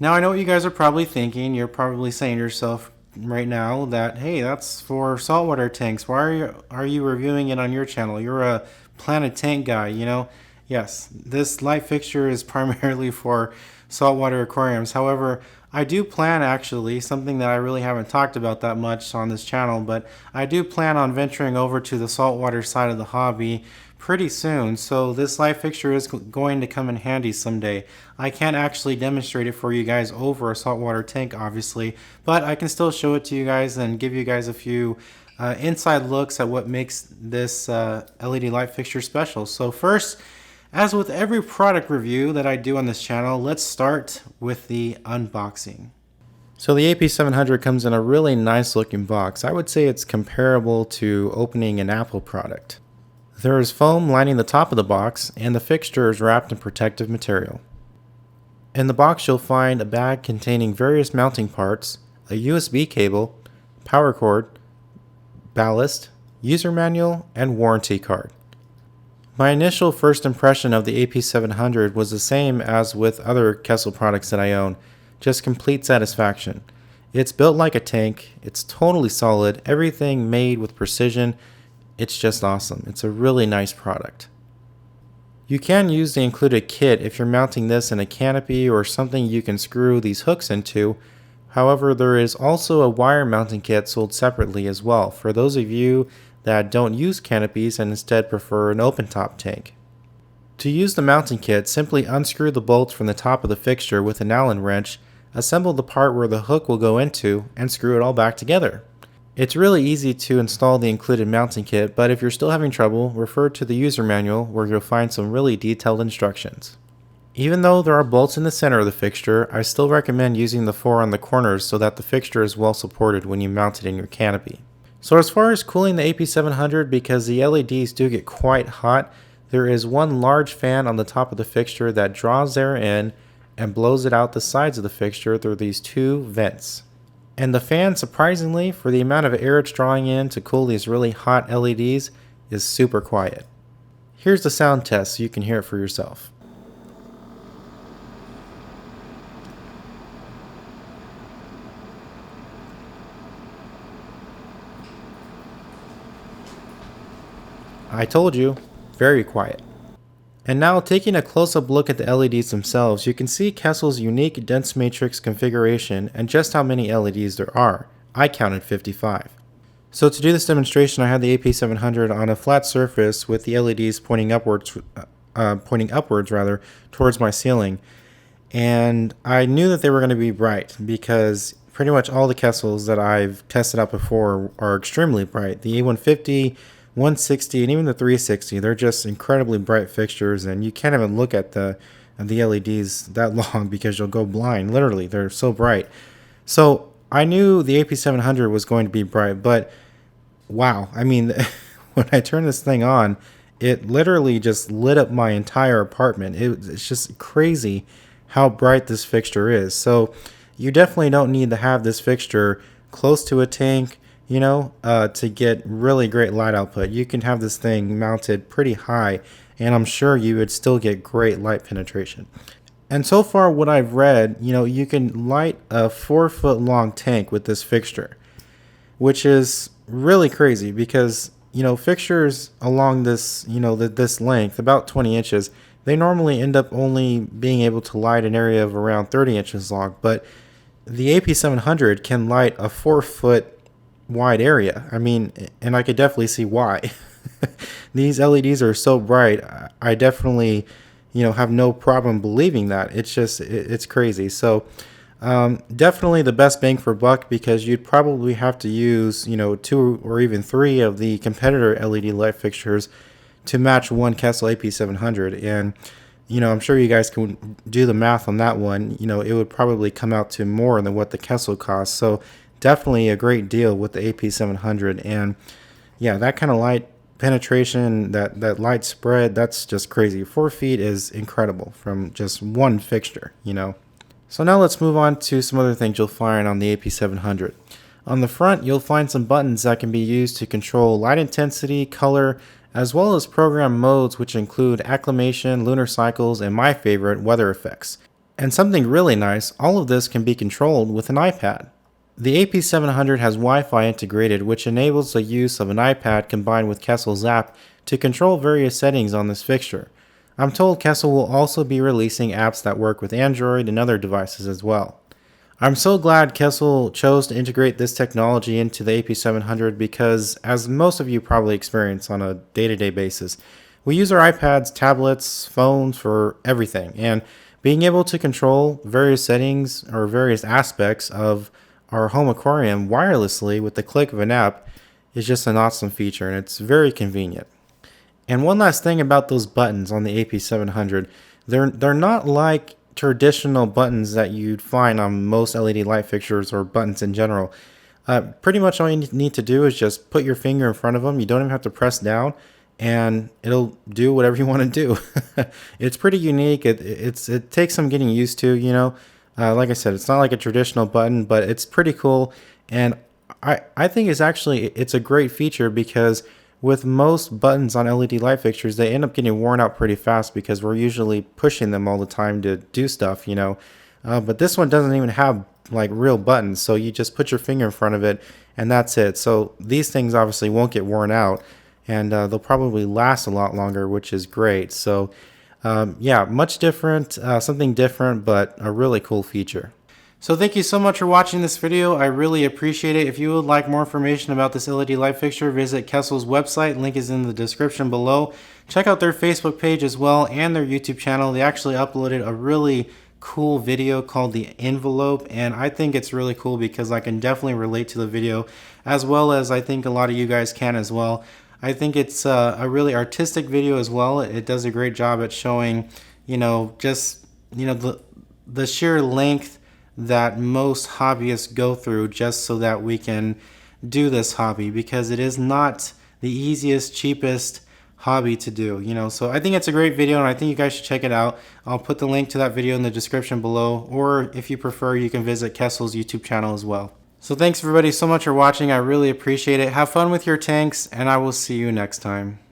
Now I know what you guys are probably thinking. You're probably saying to yourself right now that, hey, that's for saltwater tanks. Why are you reviewing it on your channel? You're a Planet Tank guy, you know? Yes, this light fixture is primarily for saltwater aquariums. However, I do plan, actually, something that I really haven't talked about that much on this channel, but I do plan on venturing over to the saltwater side of the hobby pretty soon. So this light fixture is going to come in handy someday. I can't actually demonstrate it for you guys over a saltwater tank, obviously, but I can still show it to you guys and give you guys a few inside looks at what makes this LED light fixture special. So first, as with every product review that I do on this channel, let's start with the unboxing. So the AP700 comes in a really nice looking box. I would say it's comparable to opening an Apple product. There is foam lining the top of the box, and the fixture is wrapped in protective material. In the box you'll find a bag containing various mounting parts, a USB cable, power cord, ballast, user manual, and warranty card. My initial first impression of the AP700 was the same as with other Kessil products that I own, just complete satisfaction. It's built like a tank, it's totally solid, everything made with precision. It's just awesome. It's a really nice product. You can use the included kit if you're mounting this in a canopy or something you can screw these hooks into. However, there is also a wire mounting kit sold separately as well for those of you that don't use canopies and instead prefer an open top tank. To use the mounting kit, simply unscrew the bolts from the top of the fixture with an Allen wrench, assemble the part where the hook will go into, and screw it all back together. It's really easy to install the included mounting kit, but if you're still having trouble, refer to the user manual where you'll find some really detailed instructions. Even though there are bolts in the center of the fixture, I still recommend using the 4 on the corners so that the fixture is well supported when you mount it in your canopy. So as far as cooling the AP700, because the LEDs do get quite hot, there is one large fan on the top of the fixture that draws air in and blows it out the sides of the fixture through these 2 vents. And the fan, surprisingly, for the amount of air it's drawing in to cool these really hot LEDs, is super quiet. Here's the sound test so you can hear it for yourself. I told you, very quiet. And now taking a close-up look at the LEDs themselves, you can see Kessil's unique dense matrix configuration and just how many LEDs there are. I counted 55. So to do this demonstration, I had the AP700 on a flat surface with the LEDs pointing upwards towards my ceiling. And I knew that they were going to be bright because pretty much all the Kessils that I've tested out before are extremely bright. The A150, 160, and even the 360, they're just incredibly bright fixtures, and you can't even look at the LEDs that long because you'll go blind. Literally, they're so bright. So I knew the AP700 was going to be bright, but wow, I mean, when I turned this thing on, it literally just lit up my entire apartment. It's just crazy how bright this fixture is. So you definitely don't need to have this fixture close to a tank, to get really great light output. You can have this thing mounted pretty high, and I'm sure you would still get great light penetration. And so far what I've read, you can light a 4-foot long tank with this fixture, which is really crazy because, fixtures along this, this length, about 20 inches, they normally end up only being able to light an area of around 30 inches long, but the AP700 can light a 4-foot wide area. I mean, and I could definitely see why. These LEDs are so bright. I definitely, have no problem believing that. It's crazy. So definitely the best bang for buck, because you'd probably have to use, 2 or even 3 of the competitor LED light fixtures to match one Kessil AP700. And, I'm sure you guys can do the math on that one. It would probably come out to more than what the Kessil costs. So definitely a great deal with the AP700. And yeah, that kind of light penetration, that light spread, that's just crazy. 4 feet is incredible from just one fixture, So now let's move on to some other things you'll find on the AP700. On the front, you'll find some buttons that can be used to control light intensity, color, as well as program modes, which include acclimation, lunar cycles, and my favorite, weather effects. And something really nice, all of this can be controlled with an iPad. The AP700 has Wi-Fi integrated, which enables the use of an iPad combined with Kessil's app to control various settings on this fixture. I'm told Kessil will also be releasing apps that work with Android and other devices as well. I'm so glad Kessil chose to integrate this technology into the AP700 because, as most of you probably experience on a day-to-day basis, we use our iPads, tablets, phones for everything, and being able to control various settings or various aspects of our home aquarium wirelessly with the click of an app is just an awesome feature, and it's very convenient. And one last thing about those buttons on the AP700, they're not like traditional buttons that you'd find on most LED light fixtures or buttons in general. Pretty much all you need to do is just put your finger in front of them. You don't even have to press down, and it'll do whatever you want to do. It's pretty unique. It takes some getting used to, you know. Like I said, it's not like a traditional button, but it's pretty cool. And I think it's a great feature because with most buttons on LED light fixtures, they end up getting worn out pretty fast because we're usually pushing them all the time to do stuff, you know. But this one doesn't even have like real buttons, so you just put your finger in front of it and that's it. So these things obviously won't get worn out, and they'll probably last a lot longer, which is great. So yeah, much different, something different, but a really cool feature. So thank you so much for watching this video. I really appreciate it. If you would like more information about this LED light fixture, visit Kessil's website. Link is in the description below. Check out their Facebook page as well and their YouTube channel. They actually uploaded a really cool video called The Envelope, and I think it's really cool because I can definitely relate to the video, as well as I think a lot of you guys can as well. I think it's a really artistic video as well. It does a great job at showing, you know, just, you know, the sheer length that most hobbyists go through just so that we can do this hobby, because it is not the easiest, cheapest hobby to do, you know. So I think it's a great video, and I think you guys should check it out. I'll put the link to that video in the description below, or if you prefer, you can visit Kessil's YouTube channel as well. So thanks everybody so much for watching. I really appreciate it. Have fun with your tanks, and I will see you next time.